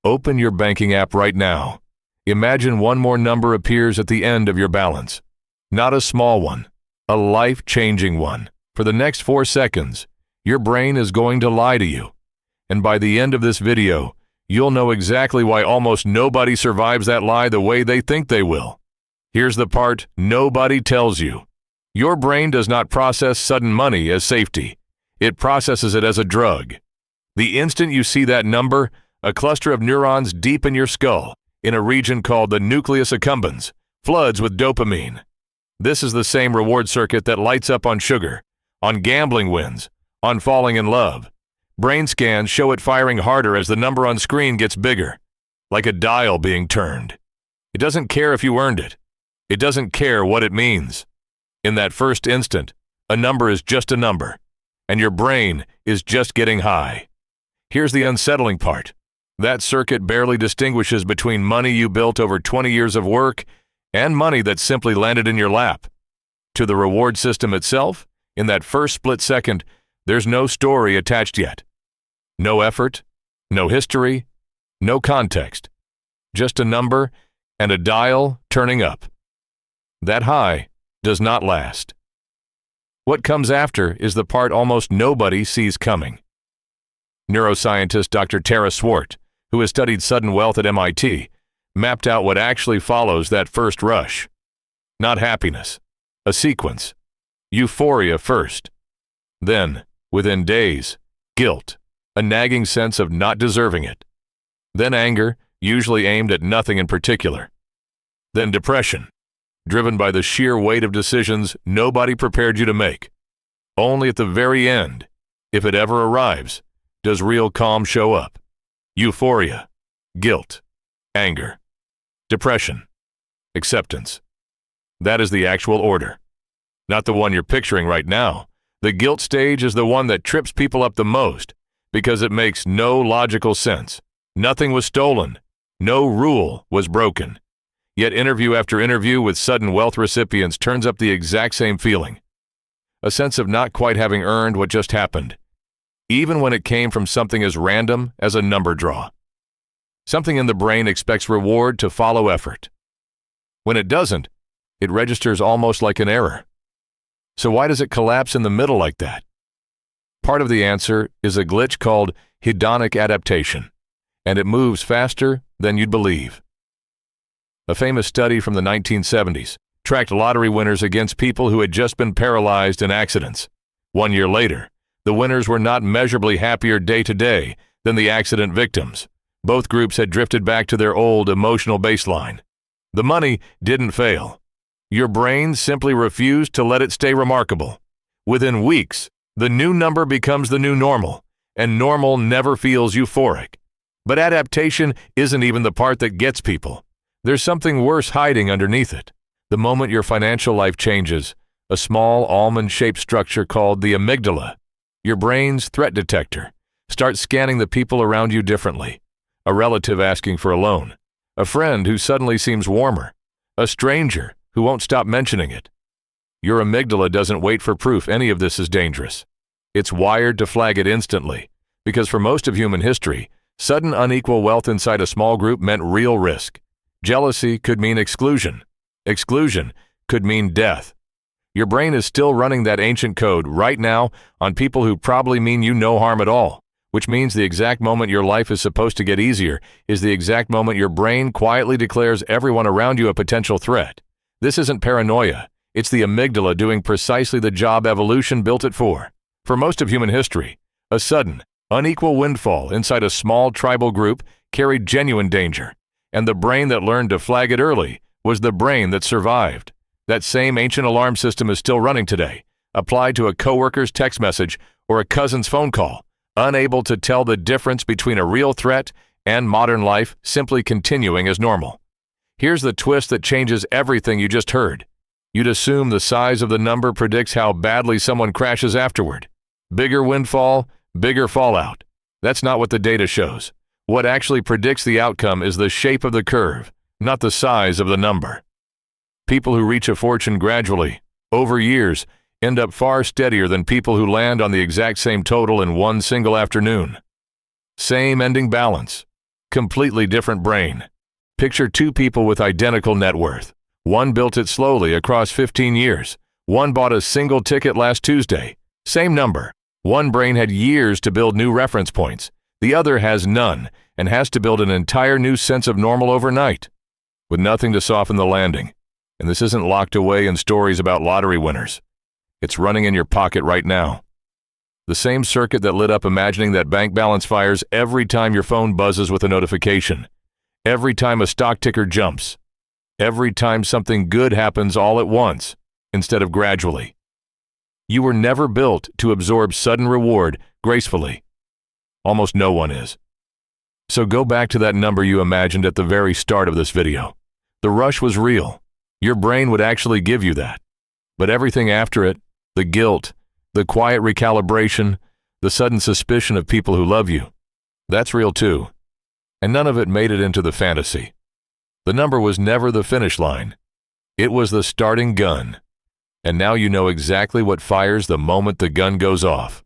Open your banking app right now. Imagine one more number appears at the end of your balance. Not a small one, a life-changing one. For the next 4 seconds, your brain is going to lie to you. And by the end of this video, you'll know exactly why almost nobody survives that lie the way they think they will. Here's the part nobody tells you. Your brain does not process sudden money as safety. It processes it as a drug. The instant you see that number, a cluster of neurons deep in your skull, in a region called the nucleus accumbens, floods with dopamine. This is the same reward circuit that lights up on sugar, on gambling wins, on falling in love. Brain scans show it firing harder as the number on screen gets bigger, like a dial being turned. It doesn't care if you earned it. It doesn't care what it means. In that first instant, a number is just a number, and your brain is just getting high. Here's the unsettling part. That circuit barely distinguishes between money you built over 20 years of work and money that simply landed in your lap. To the reward system itself, in that first split second, there's no story attached yet. No effort, no history, no context. Just a number and a dial turning up. That high does not last. What comes after is the part almost nobody sees coming. Neuroscientist Dr. Swart, who has studied sudden wealth at MIT, mapped out what actually follows that first rush. Not happiness, a sequence. Euphoria first. Then, within days, guilt, a nagging sense of not deserving it. Then anger, usually aimed at nothing in particular. Then depression, driven by the sheer weight of decisions nobody prepared you to make. Only at the very end, if it ever arrives, does real calm show up. Euphoria, guilt, anger, depression, acceptance. That is the actual order. Not the one you're picturing right now. The guilt stage is the one that trips people up the most because it makes no logical sense. Nothing was stolen. No rule was broken. Yet interview after interview with sudden wealth recipients turns up the exact same feeling. A sense of not quite having earned what just happened, even when it came from something as random as a number draw. Something in the brain expects reward to follow effort. When it doesn't, it registers almost like an error. So why does it collapse in the middle like that? Part of the answer is a glitch called hedonic adaptation, and it moves faster than you'd believe. A famous study from the 1970s tracked lottery winners against people who had just been paralyzed in accidents. 1 year later, the winners were not measurably happier day to day than the accident victims. Both groups had drifted back to their old emotional baseline. The money didn't fail. Your brain simply refused to let it stay remarkable. Within weeks, the new number becomes the new normal, and normal never feels euphoric. But adaptation isn't even the part that gets people. There's something worse hiding underneath it. The moment your financial life changes, a small almond-shaped structure called the amygdala, your brain's threat detector, starts scanning the people around you differently. A relative asking for a loan, a friend who suddenly seems warmer, a stranger who won't stop mentioning it. Your amygdala doesn't wait for proof any of this is dangerous. It's wired to flag it instantly, because for most of human history, sudden unequal wealth inside a small group meant real risk. Jealousy could mean exclusion. Exclusion could mean death. Your brain is still running that ancient code right now on people who probably mean you no harm at all, which means the exact moment your life is supposed to get easier is the exact moment your brain quietly declares everyone around you a potential threat. This isn't paranoia. It's the amygdala doing precisely the job evolution built it for. For most of human history, a sudden, unequal windfall inside a small tribal group carried genuine danger, and the brain that learned to flag it early was the brain that survived. That same ancient alarm system is still running today, applied to a coworker's text message or a cousin's phone call, unable to tell the difference between a real threat and modern life simply continuing as normal. Here's the twist that changes everything you just heard. You'd assume the size of the number predicts how badly someone crashes afterward. Bigger windfall, bigger fallout. That's not what the data shows. What actually predicts the outcome is the shape of the curve, not the size of the number. People who reach a fortune gradually, over years, end up far steadier than people who land on the exact same total in one single afternoon. Same ending balance, Completely different brain. Picture two people with identical net worth. One built it slowly across 15 years. One bought a single ticket last Tuesday. Same number. One brain had years to build new reference points. The other has none and has to build an entire new sense of normal overnight, with nothing to soften the landing. And this isn't locked away in stories about lottery winners. It's running in your pocket right now. The same circuit that lit up imagining that bank balance fires every time your phone buzzes with a notification, every time a stock ticker jumps, every time something good happens all at once instead of gradually. You were never built to absorb sudden reward gracefully. Almost no one is. So go back to that number you imagined at the very start of this video. The rush was real. Your brain would actually give you that. But everything after it, the guilt, the quiet recalibration, the sudden suspicion of people who love you, that's real too. And none of it made it into the fantasy. The number was never the finish line. It was the starting gun. And now you know exactly what fires the moment the gun goes off.